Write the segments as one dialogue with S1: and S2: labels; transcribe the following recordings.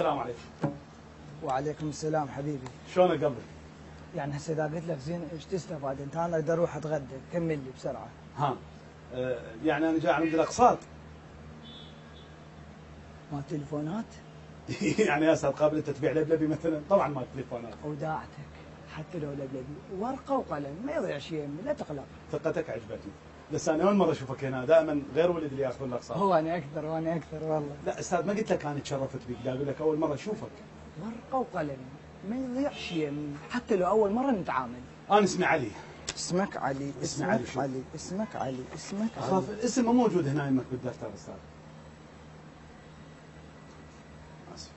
S1: السلام عليكم.
S2: وعليكم السلام حبيبي.
S1: شلونك قلبك؟
S2: يعني هسه اذا قلت لك زين ايش تستفاد انت؟ انا اقدر اروح اتغدى، كمل لي بسرعه.
S1: ها يعني انا جاي عند الاقساط.
S2: ما تليفونات؟
S1: يعني يا استاذ قابل انت تبيع لبلبي مثلا؟ طبعا ما تليفونات.
S2: وداعتك حتى لو لبلبي، ورقه وقلم ما يضيع شيء يمي، لا تقلق.
S1: ثقتك عجبتني. بس انا اول مره اشوفك هنا، دائما غير ولد اللي ياخذون الاقساط.
S2: هو انا اكثر وانا اكثر والله.
S1: لا استاذ ما قلت لك انا تشرفت بك، دا اقول لك اول مره اشوفك.
S2: ورقه وقلم ما يضيع شيء يمي، حتى لو اول مره نتعامل.
S1: انا اسمي علي.
S2: اسمك علي،
S1: اسمي علي
S2: اسمك
S1: شو؟
S2: علي، اسمك علي، اسمك علي.
S1: اخاف الاسم مو موجود هنا يمك بالدفتر استاذ. اسف.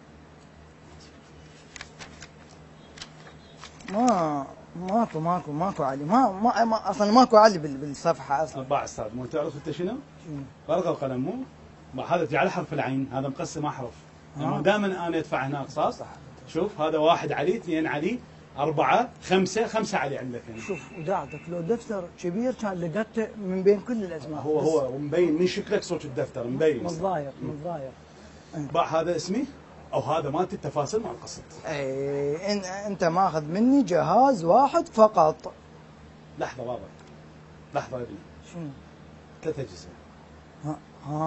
S2: ماكو علي، ما اصلا ماكو علي بالصفحه اصلا.
S1: باع استاذ، مو تعرف انت شنو؟
S2: شنو؟
S1: ورقه وقلم مو؟ هذا تجي على حرف العين، هذا مقسم احرف. دائما انا ادفع هنا اقساط. شوف هذا واحد علي، اثنين علي، أربعة، خمسة علي عندك هنا.
S2: شوف وداعتك لو دفتر كبير كان لقيته من بين كل الاسماء.
S1: هو مبين من شكلك صوت الدفتر مبين.
S2: متضايق.
S1: باع هذا اسمي او هذا مالت التفاصيل مال القسط.
S2: اي انت ماخذ مني جهاز واحد فقط.
S1: لحظة بابا، لحظة يا ابني.
S2: شنو؟
S1: 3 أجهزة.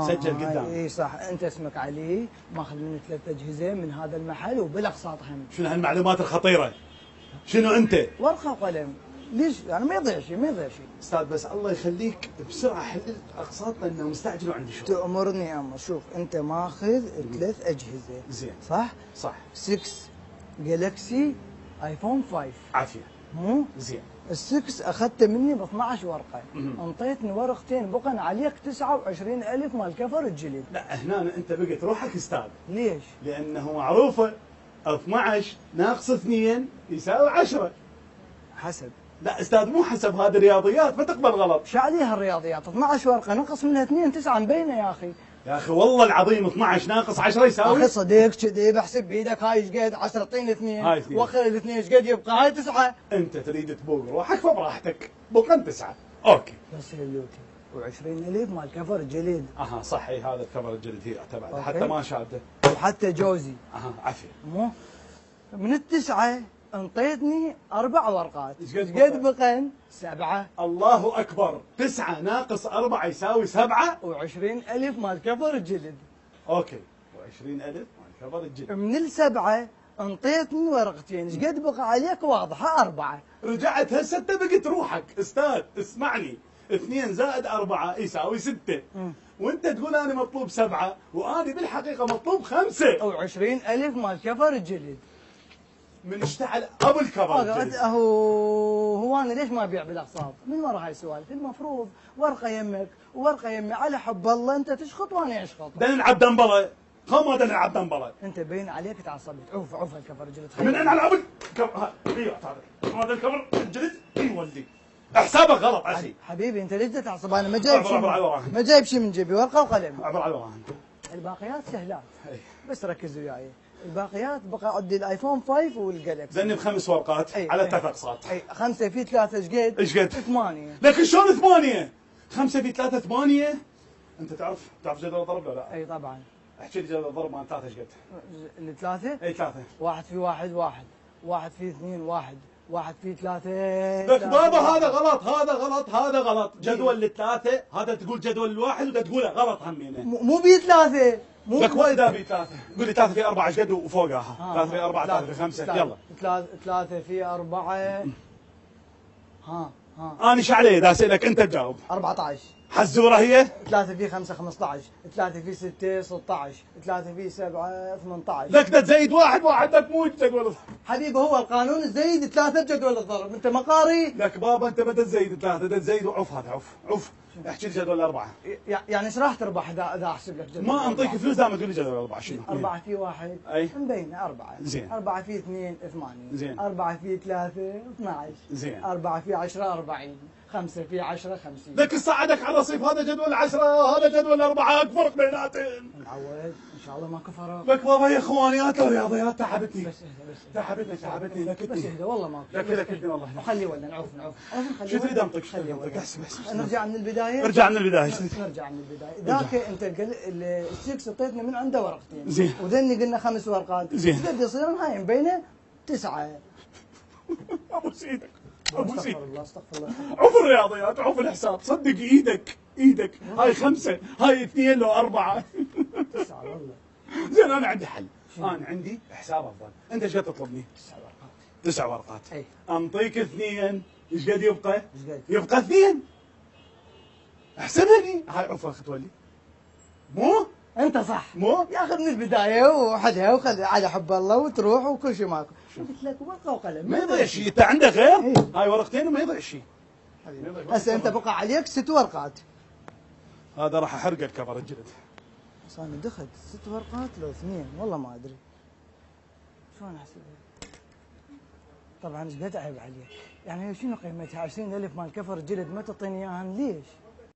S2: سجل
S1: قدام.
S2: اي صح، انت اسمك علي، ماخذ مني 3 اجهزه من هذا المحل وبالاقساط هم.
S1: شنو هالمعلومات الخطيرة؟ شنو انت؟
S2: ورقه وقلم، ليش؟ يعني ما يضيع شيء.
S1: استاذ بس الله يخليك بسرعة حل الاقساط لانه مستعجل وعندي شغل.
S2: تأمرني امر. شوف انت ماخذ 3 اجهزه.
S1: زين.
S2: صح. 6 جالكسي ايفون 5.
S1: عافية.
S2: مو؟
S1: زين.
S2: ال6 اخذته مني ب 12 ورقه، انطيتني ورقتين بقن عليك 29,000 مال كفر الجلد.
S1: لا هنا انت بقيت روحك استاذ.
S2: ليش؟
S1: لانه معروفة 12 ناقص 2 يساوي 10.
S2: حسب.
S1: لا استاذ مو حسب، هذه رياضيات ما تقبل غلط.
S2: شو عليها الرياضيات؟ 12 ورقه نقص منها 2 9 مبينه يا اخي.
S1: يا اخي والله العظيم 12 ناقص 10 يساوي.
S2: اخي صديق كذي بحسب بايدك، هاي ايش قد 10 اعطيني 2
S1: هاي 2
S2: واخر الاثنين ايش قد يبقى؟ هاي 9.
S1: انت تريد تبوق روحك فبراحتك، بقن 9. اوكي.
S2: بس هلوتي و20,000 مال كفر الجلد.
S1: اها صح، هذا الكفر الجلد هي اعتبر حتى ما شاده.
S2: وحتى جوزي.
S1: اها عافيه.
S2: مو من ال9 انطيتني 4 ورقات.
S1: ايش
S2: قد بقن؟ 7.
S1: الله اكبر، 9 ناقص 4 يساوي 7.
S2: و20,000 مال كفر الجلد.
S1: اوكي، و20,000 مال كفر الجلد.
S2: من ال7 انطيتني ورقتين، ايش قد بقى عليك؟ واضحه 4.
S1: رجعت هسه انت بقيت روحك استاذ، اسمعني، 2 زائد 4 يساوي 6. وانت تقول انا مطلوب 7 وانا بالحقيقه مطلوب 5.
S2: و20,000 مال كفر الجلد.
S1: من اشتعل ابو الكفر الجلد.
S2: هو انا ليش ما ابيع بالاقساط؟ من ورا هاي السوالف، المفروض ورقه يمك وورقه يمي، على حب الله انت تشخط وانا اشخط.
S1: دنا نلعب دنبله، ما دنا نلعب دنبله.
S2: انت باين عليك تعصبت. عوف الكفر الجلد.
S1: من انا العب الكفر هذا الكفر الجلد ولدي. حسابك غلط اخي.
S2: حبيبي انت ليش تعصب؟ انا ما جايب شيء من جيبي، ورقه وقلم.
S1: عبر على الوراهن.
S2: الباقيات سهلات. بس ركز وياي. الباقيات بقى عندي الايفون 5 والجالكسي.
S1: ذني ب5 ورقات على 3 اقساط.
S2: 5 في 3 ايش قد؟
S1: ايش قد؟
S2: 8.
S1: لكن شلون 8؟ 5 في 3 8. انت تعرف جدول الضرب ولا لا؟
S2: اي طبعا.
S1: احكي لي جدول الضرب مال 3 ايش قد؟
S2: الثلاثه؟
S1: اي 3.
S2: 1 في 1 1، 1 في 2 1، 1 في 3.
S1: لك بابا هذا غلط. جدول الثلاثه هذا تقول جدول الواحد وده تقوله غلط همينه.
S2: مو بي 3.
S1: لك وايد ابي 3. قول لي 3 في 4 ايش قد وفوقها؟ 3 في 4 3 في 5 يلا.
S2: 3 في 4
S1: انا ايش علي اذا اسالك انت تجاوب؟
S2: 14.
S1: حزوره هي؟
S2: 3 في 5 15، 3 في 6 16، 3 في 7 18.
S1: لك ده تزيد واحد لك مو جدول.
S2: حبيبي هو القانون تزيد 3 بجدول الضرب، انت ما قاري؟
S1: لك بابا انت ما تزيد 3، ده تزيد عف. هذا عف. احكي لي جدول الاربعه.
S2: يعني ايش راح تربح اذا احسب لك جدول؟
S1: ما انطيك فلوس دام تقول لي جدول الاربعه شنو؟
S2: 4 في 1
S1: اي
S2: مبينه 4.
S1: زين.
S2: 4 في 2 8.
S1: زين.
S2: 4 في 3 12.
S1: زين.
S2: 4 في 10 40. 5 في 10 50.
S1: ذاك صعدك على الرصيف، هذا جدول 10 هذا جدول 4، فرق بيناتهم.
S2: معود ان شاء الله ماكو فرق.
S1: لك بابا يا اخوانيات الرياضيات تعبتني.
S2: بس اهدى بس
S1: تعبتني
S2: بس
S1: لكتني.
S2: اهدى والله ماكو.
S1: لكتني والله.
S2: خلي ولا نعوف خلي.
S1: شو تريد انطق؟
S2: خلي ولا.
S1: بس
S2: نرجع من البدايه.
S1: ارجع من البدايه.
S2: نرجع من البدايه. ذاك انت السكس اعطيتنا من عنده ورقتين.
S1: زين.
S2: وذني قلنا 5 ورقات.
S1: زين.
S2: قد يصير هاي بينه 9.
S1: ابوس ايدك ابوس ايدك.
S2: استغفر الله استغفر الله.
S1: عوف الرياضيات، عوف الحساب، صدق ايدك هاي 5 هاي 2 لو 4.
S2: 9 والله.
S1: زين انا عندي حل، انا عندي حساب افضل. انت ايش قد تطلبني؟
S2: 9 ورقات.
S1: 9 ورقات.
S2: اي.
S1: انطيك 2، ايش قد يبقى؟
S2: ايش قد؟
S1: يبقى 2. احسبها لي هاي. عوف اخ تولي مو
S2: انت صح.
S1: مو
S2: ياخذ من البدايه وحدها وخذ على حب الله وتروح وكل شيء ماكو. قلت لك ورقه وقلم
S1: ما يضيع شيء. انت عندك غير
S2: إيه.
S1: هاي ورقتين وما يضيع شيء.
S2: هسه انت بقى عليك 6 ورقات.
S1: هذا راح احرق الكفر الجلد.
S2: بس انا دخلت 6 ورقات لو 2 والله ما ادري. شلون احسبها؟ طبعا ايش قد عيب عليك؟ يعني شنو قيمتها 20,000 مال كفر جلد ما تعطيني اياها ليش؟